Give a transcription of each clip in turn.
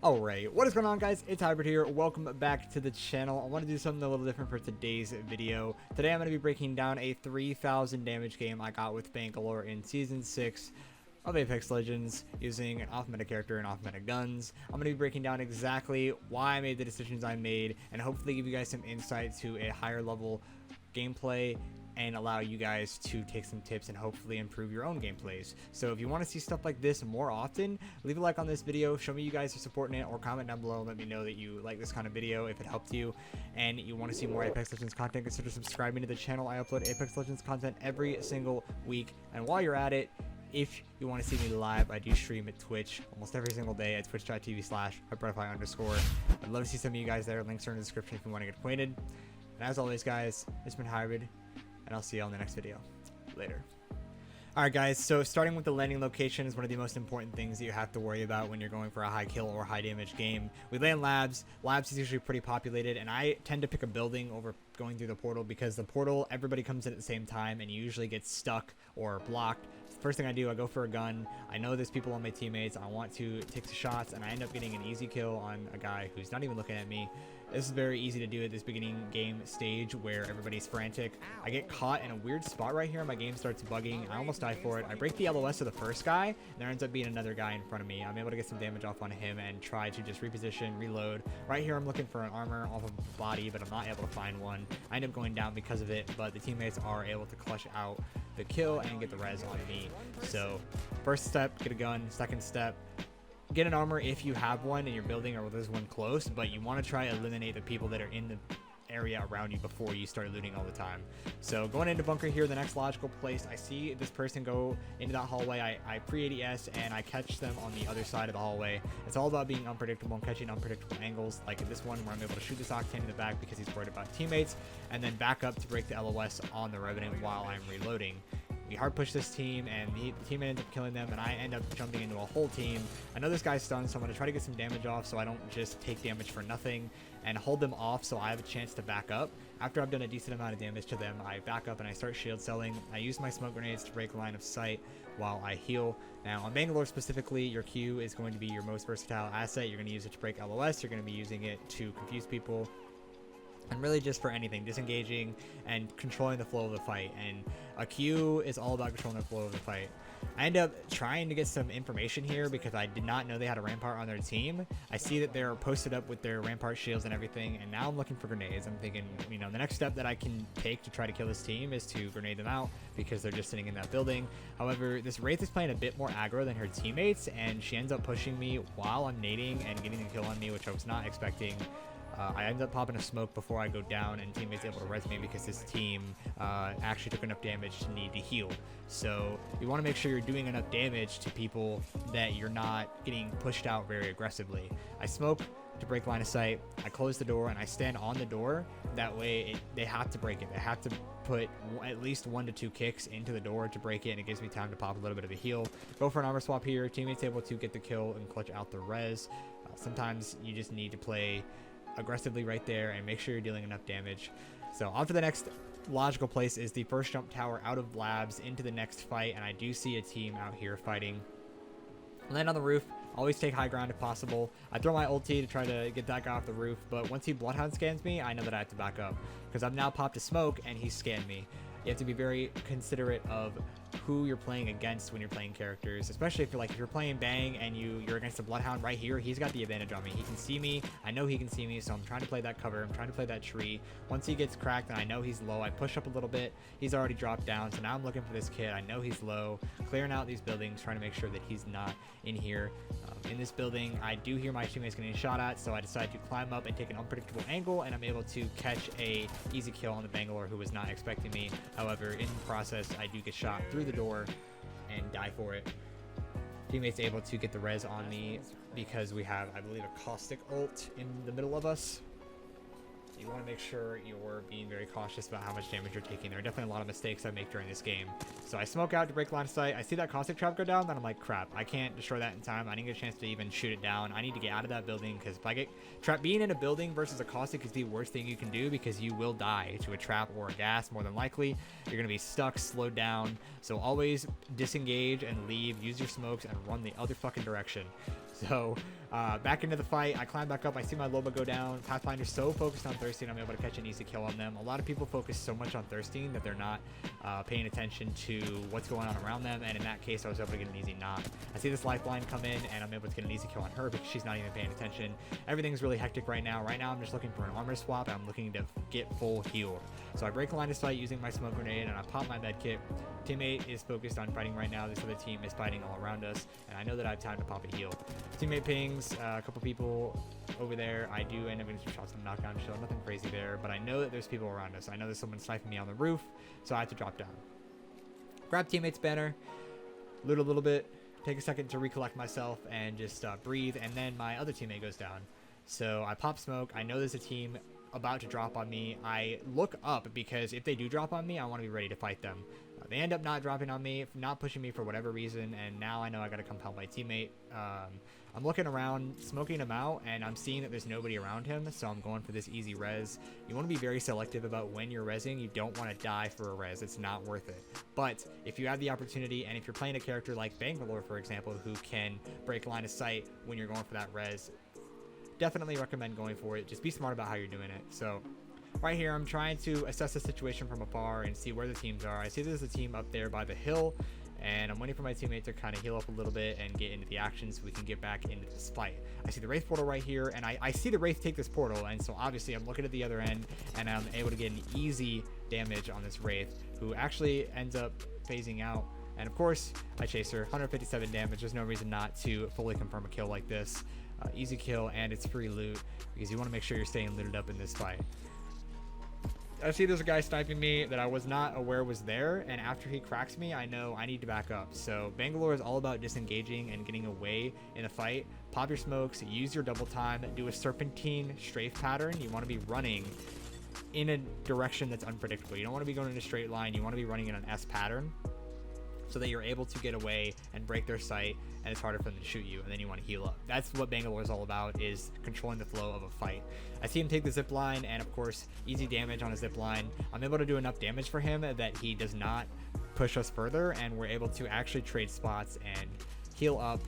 Alright, what is going on, guys? It's Hybrid here. Welcome back to the channel. I want to do something a little different for today's video. Today I'm going to be breaking down a 3000 damage game I got with Bangalore in Season 6 of Apex Legends using an off-meta character and off-meta guns. I'm going to be breaking down exactly why I made the decisions I made and hopefully give you guys some insight to a higher level gameplay and allow you guys to take some tips and hopefully improve your own gameplays. So if you want to see stuff like this more often, leave a like on this video, show me you guys are supporting it, or comment down below and let me know that you like this kind of video if it helped you and you want to see more Apex Legends content. Consider subscribing to the channel. I upload Apex Legends content every single week, and while you're at it, if you want to see me live, I do stream at Twitch almost every single day at twitch.tv/Hybridify_. I'd love to see some of you guys there. Links are in the description if you want to get acquainted. And as always, guys, it's been Hybrid, and I'll see you on the next video. Later. Alright, guys, so starting with the landing location is one of the most important things that you have to worry about when you're going for a high kill or high damage game. We land labs. Labs is usually pretty populated, and I tend to pick a building over going through the portal because the portal, everybody comes in at the same time and you usually get stuck or blocked. First thing I do, I go for a gun. I know there's people on my teammates. I want to take the shots, and I end up getting an easy kill on a guy who's not even looking at me. This is very easy to do at this beginning game stage where everybody's frantic. I get caught in a weird spot right here. My game starts bugging. I almost die for it. I break the LOS of the first guy, and there ends up being another guy in front of me. I'm able to get some damage off on him and try to just reposition, reload. Right here, I'm looking for an armor off of the body, but I'm not able to find one. I end up going down because of it, but the teammates are able to clutch out the kill and get the res on me. So first step, get a gun. Second step, get an armor if you have one and you're building or there's one close, but you want to try to eliminate the people that are in the area around you before you start looting all the time. So going into bunker here, the next logical place, I see this person go into that hallway. I pre-ADS and I catch them on the other side of the hallway. It's all about being unpredictable and catching unpredictable angles, like in this one where I'm able to shoot this Octane in the back because he's worried about teammates, and then back up to break the LOS on the Revenant while I'm reloading. We hard push this team, and the team ends up killing them, and I end up jumping into a whole team. I know this guy's stunned, so I'm going to try to get some damage off so I don't just take damage for nothing and hold them off so I have a chance to back up. After I've done a decent amount of damage to them, I back up and I start shield selling. I use my smoke grenades to break line of sight while I heal. Now on Bangalore specifically, your Q is going to be your most versatile asset. You're going to use it to break LOS. You're going to be using it to confuse people, and really just for anything, disengaging and controlling the flow of the fight. And a Q is all about controlling the flow of the fight. I end up trying to get some information here because I did not know they had a Rampart on their team. I see that they're posted up with their Rampart shields and everything, and now I'm looking for grenades. I'm thinking, you know, the next step that I can take to try to kill this team is to grenade them out because they're just sitting in that building. However, this Wraith is playing a bit more aggro than her teammates, and she ends up pushing me while I'm nading and getting the kill on me, which I was not expecting. I ended up popping a smoke before I go down, and teammates able to res me because his team actually took enough damage to need to heal. So you want to make sure you're doing enough damage to people that you're not getting pushed out very aggressively. I smoke to break line of sight. I close the door and I stand on the door. That way they have to break it. They have to put at least 1 to 2 kicks into the door to break it, and it gives me time to pop a little bit of a heal. Go for an armor swap here. Teammates able to get the kill and clutch out the res. Sometimes you just need to play aggressively right there and make sure you're dealing enough damage. So on to the next logical place is the first jump tower out of labs into the next fight, and I do see a team out here fighting. Land on the roof. Always take high ground if possible. I throw my ulti to try to get that guy off the roof, but once he bloodhound scans me, I know that I have to back up because I've now popped a smoke and he scanned me. You have to be very considerate of who you're playing against when you're playing characters, especially if you're playing Bang and you're against a Bloodhound right here. He's got the advantage on me. He can see me. I know he can see me, so I'm trying to play that cover. I'm trying to play that tree. Once he gets cracked and I know he's low, I push up a little bit. He's already dropped down, so now I'm looking for this kid. I know he's low, clearing out these buildings, trying to make sure that he's not in here. In this building, I do hear my teammates getting shot at, so I decide to climb up and take an unpredictable angle, and I'm able to catch a easy kill on the Bangalore who was not expecting me. However, in the process, I do get shot through the door and die for it. Teammates able to get the res on me because we have, I believe, a caustic ult in the middle of us. you want to make sure you're being very cautious about how much damage you're taking. There are definitely a lot of mistakes I make during this game. So I smoke out to break line of sight. I see that caustic trap go down, then I'm like, crap, I can't destroy that in time. I didn't get a chance to even shoot it down. I need to get out of that building, because if I get trapped, being in a building versus a caustic is the worst thing you can do, because you will die to a trap or a gas more than likely. You're going to be stuck, slowed down. So always disengage and leave, use your smokes, and run the other fucking direction. So back into the fight, I climb back up, I see my Loba go down. Pathfinder's so focused on thirsting, I'm able to catch an easy kill on them. A lot of people focus so much on thirsting that they're not paying attention to what's going on around them, and in that case I was able to get an easy knock. I see this lifeline come in and I'm able to get an easy kill on her because she's not even paying attention. Everything's really hectic right now. I'm just looking for an armor swap, and I'm looking to get full healed. So I break the line of sight using my smoke grenade and I pop my med kit. Teammate is focused on fighting right now. This other team is fighting all around us, and I know that I have time to pop a heal. Teammate pings a couple people over there. I do end up getting some shots on knockdown shield. Nothing crazy there, but I know that there's people around us. I know there's someone sniping me on the roof, so I have to drop down. Grab teammate's banner, loot a little bit, take a second to recollect myself, and just breathe, and then my other teammate goes down. So I pop smoke. I know there's a team about to drop on me. I look up because if they do drop on me, I want to be ready to fight them. They end up not dropping on me, not pushing me for whatever reason, and now I know I gotta come help my teammate. I'm looking around, smoking him out, and I'm seeing that there's nobody around him, so I'm going for this easy res. You want to be very selective about when you're resing. You don't want to die for a res. It's not worth it. But if you have the opportunity, and if you're playing a character like Bangalore, for example, who can break line of sight when you're going for that res, definitely recommend going for it. Just be smart about how you're doing it. So right here, I'm trying to assess the situation from afar and see where the teams are. I see there's a team up there by the hill, and I'm waiting for my teammate to kind of heal up a little bit and get into the action so we can get back into this fight. I see the Wraith portal right here, and I see the Wraith take this portal, and so obviously I'm looking at the other end, and I'm able to get an easy damage on this Wraith, who actually ends up phasing out. And of course, I chase her, 157 damage. There's no reason not to fully confirm a kill like this. Easy kill, and it's free loot, because you want to make sure you're staying looted up in this fight. I see there's a guy sniping me that I was not aware was there, and after he cracks me, I know I need to back up. So Bangalore is all about disengaging and getting away in a fight. Pop your smokes, use your double time, do a serpentine strafe pattern. You want to be running in a direction that's unpredictable. You don't want to be going in a straight line. You want to be running in an S pattern, so that you're able to get away and break their sight, and it's harder for them to shoot you, and then you want to heal up. That's what Bangalore is all about, is controlling the flow of a fight. I see him take the zip line, and of course, easy damage on a zip line. I'm able to do enough damage for him that he does not push us further, and we're able to actually trade spots and heal up.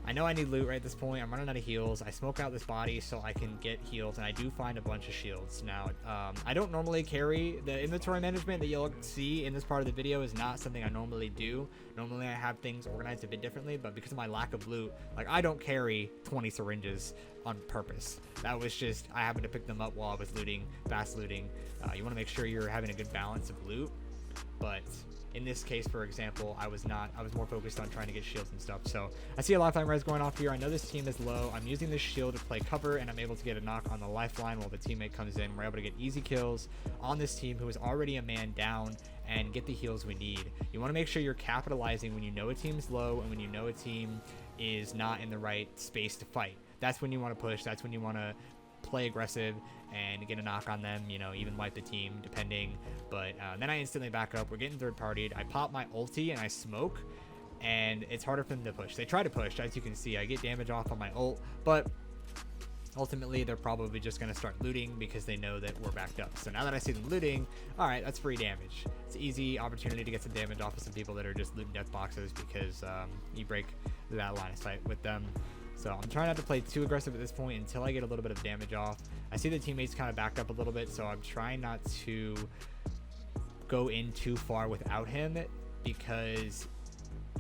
I know I need loot right at this point. I'm running out of heals. I smoke out this body so I can get heals, and I do find a bunch of shields. Now, I don't normally carry the inventory management that you'll see in this part of the video is not something I normally do. Normally, I have things organized a bit differently, but because of my lack of loot, like, I don't carry 20 syringes on purpose. That was just, I happened to pick them up while I was looting, fast looting. You want to make sure you're having a good balance of loot, but in this case, for example, I was more focused on trying to get shields and stuff. So I see a lifeline res going off here. I know this team is low. I'm using this shield to play cover, and I'm able to get a knock on the lifeline while the teammate comes in. We're able to get easy kills on this team who is already a man down and get the heals we need. You want to make sure you're capitalizing when you know a team's low and when you know a team is not in the right space to fight. That's when you want to push. That's when you want to play aggressive and get a knock on them, you know, even wipe the team depending. But then I instantly back up. We're getting third partied. I pop my ulti and I smoke, and it's harder for them to push. They try to push, as you can see. I get damage off on my ult, but ultimately they're probably just going to start looting because they know that we're backed up. So now that I see them looting, all right, that's free damage. It's an easy opportunity to get some damage off of some people that are just looting death boxes, because you break that line of sight with them. So I'm trying not to play too aggressive at this point until I get a little bit of damage off. I see the teammates kind of backed up a little bit, so I'm trying not to go in too far without him, because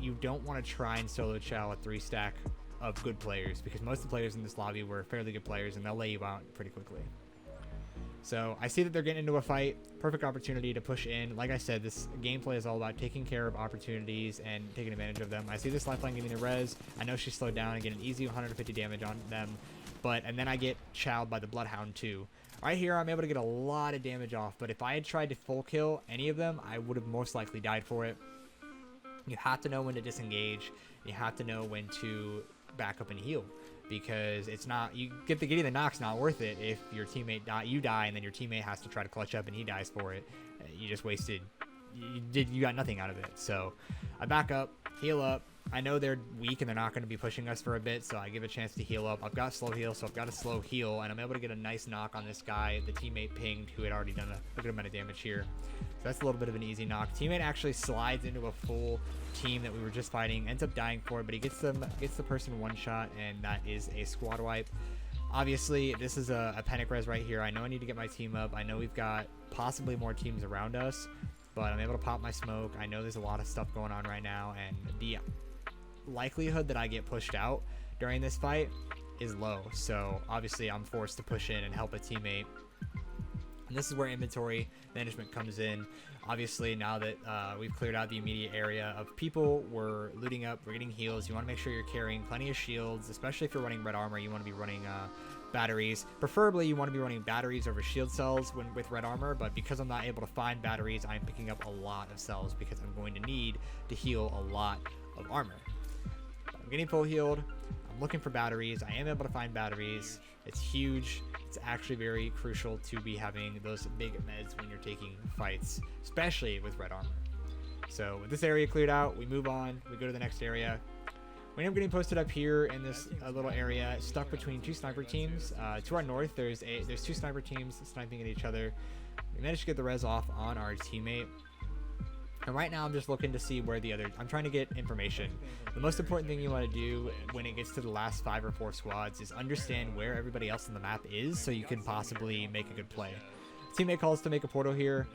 you don't want to try and solo chow a 3-stack of good players, because most of the players in this lobby were fairly good players and they'll lay you out pretty quickly. So I see that they're getting into a fight. Perfect opportunity to push in. Like I said, this gameplay is all about taking care of opportunities and taking advantage of them. I see this lifeline getting the res. I know she's slowed down and get an easy 150 damage on them. And then I get chowed by the Bloodhound too. Right here, I'm able to get a lot of damage off, but if I had tried to full kill any of them, I would have most likely died for it. You have to know when to disengage. You have to know when to back up and heal. because it's not, getting the knock's not worth it if your teammate you die and then your teammate has to try to clutch up and he dies for it. You just wasted, you got nothing out of it. So I back up, heal up. I know they're weak and they're not going to be pushing us for a bit, so I give a chance to heal up. I've got slow heal, so I've got a slow heal, and I'm able to get a nice knock on this guy the teammate pinged, who had already done a good amount of damage here. So that's a little bit of an easy knock. Teammate actually slides into a full team that we were just fighting, ends up dying for it, but he gets the person one shot, and that is a squad wipe. Obviously, this is a panic res right here. I know I need to get my team up. I know we've got possibly more teams around us, but I'm able to pop my smoke. I know there's a lot of stuff going on right now, and the likelihood that I get pushed out during this fight is low. So obviously I'm forced to push in and help a teammate. And this is where inventory management comes in. Obviously, now that we've cleared out the immediate area of people, we're looting up, we're getting heals. You want to make sure you're carrying plenty of shields, especially if you're running red armor. You want to be running batteries. Preferably, you want to be running batteries over shield cells with red armor, but because I'm not able to find batteries, I'm picking up a lot of cells because I'm going to need to heal a lot of armor. I'm getting full healed. I'm looking for batteries. I am able to find batteries. It's huge. It's actually very crucial to be having those big meds when you're taking fights, especially with red armor. So with this area cleared out, we move on. We go to the next area. We end up getting posted up here in this little area, stuck between two sniper teams. To our north, there's two sniper teams sniping at each other. We managed to get the res off on our teammate. And right now I'm just looking to see where I'm trying to get information. The most important thing you want to do when it gets to the last 5 or 4 squads is understand where everybody else on the map is so you can possibly make a good play. Teammate calls to make a portal here.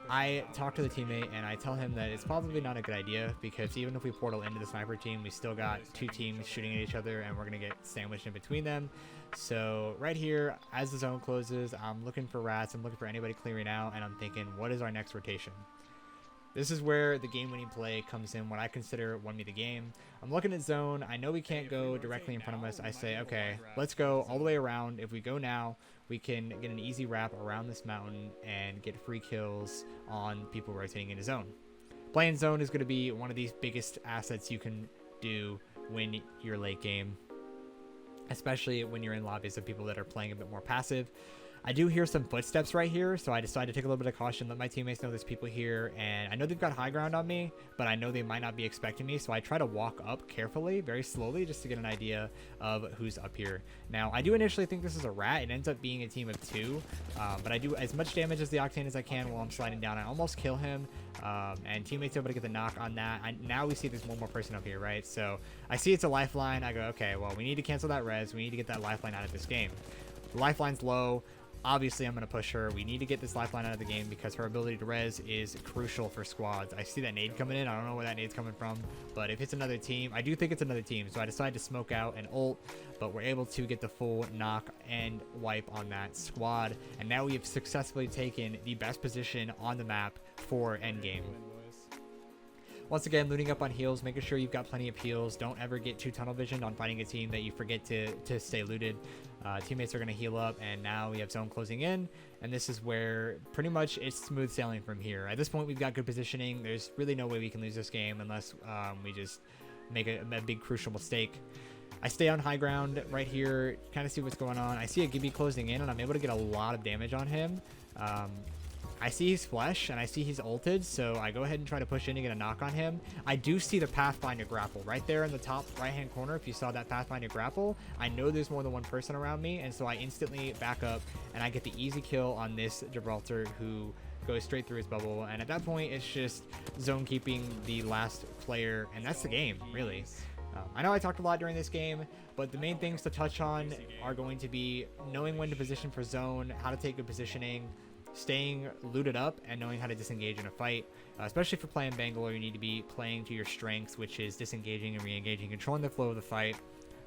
I talk to the teammate and I tell him that it's probably not a good idea because even if we portal into the sniper team, we still got 2 teams shooting at each other and we're going to get sandwiched in between them. So right here, as the zone closes, I'm looking for rats. I'm looking for anybody clearing out and I'm thinking, what is our next rotation? This is where the game-winning play comes in, what I consider won me the game. I'm looking at zone. I know we can't go directly in front of us. I say, okay, let's go all the way around. If we go now, we can get an easy wrap around this mountain and get free kills on people rotating into zone. Playing zone is going to be one of these biggest assets you can do when you're late game, especially when you're in lobbies of people that are playing a bit more passive. I do hear some footsteps right here, so I decided to take a little bit of caution, let my teammates know there's people here, and I know they've got high ground on me, but I know they might not be expecting me, so I try to walk up carefully, very slowly, just to get an idea of who's up here. Now, I do initially think this is a rat. It ends up being a team of 2, but I do as much damage as the Octane as I can while I'm sliding down. I almost kill him, and teammates able to get the knock on that. Now we see there's one more person up here, right? So I see it's a lifeline. I go, okay, well, we need to cancel that res. We need to get that lifeline out of this game. The lifeline's low. Obviously, I'm going to push her. We need to get this lifeline out of the game because her ability to res is crucial for squads. I see that nade coming in. I don't know where that nade's coming from, but if it's another team, I do think it's another team. So I decided to smoke out and ult, but we're able to get the full knock and wipe on that squad. And now we have successfully taken the best position on the map for endgame. Once again, looting up on heals, making sure you've got plenty of heals. Don't ever get too tunnel visioned on fighting a team that you forget to stay looted. Teammates are going to heal up, and now we have zone closing in, and this is where pretty much it's smooth sailing from here. At this point, we've got good positioning. There's really no way we can lose this game unless we just make a big crucial mistake. I stay on high ground right here, kind of see what's going on. I see a Gibby closing in, and I'm able to get a lot of damage on him. I see his flesh and I see he's ulted, so I go ahead and try to push in to get a knock on him. I do see the Pathfinder grapple right there in the top right hand corner. If you saw that Pathfinder grapple, I know there's more than one person around me, and so I instantly back up and I get the easy kill on this Gibraltar who goes straight through his bubble. And at that point, it's just zone keeping the last player, and that's the game, really. I know I talked a lot during this game, but the main things to touch on are going to be knowing when to position for zone, how to take good positioning, staying looted up, and knowing how to disengage in a fight. Especially for playing Bangalore, you need to be playing to your strengths, which is disengaging and re-engaging, controlling the flow of the fight,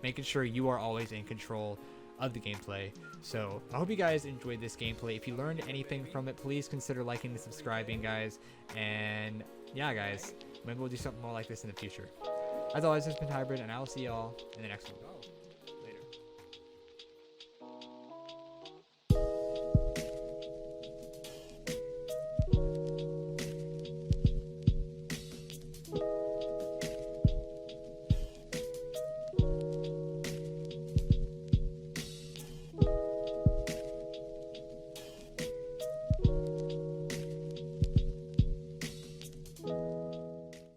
making sure you are always in control of the gameplay. So I hope you guys enjoyed this gameplay. If you learned anything from it, please consider liking and subscribing, guys. And yeah, guys, maybe we'll do something more like this in the future. As always, this has been Hybrid, and I will see y'all in the next one.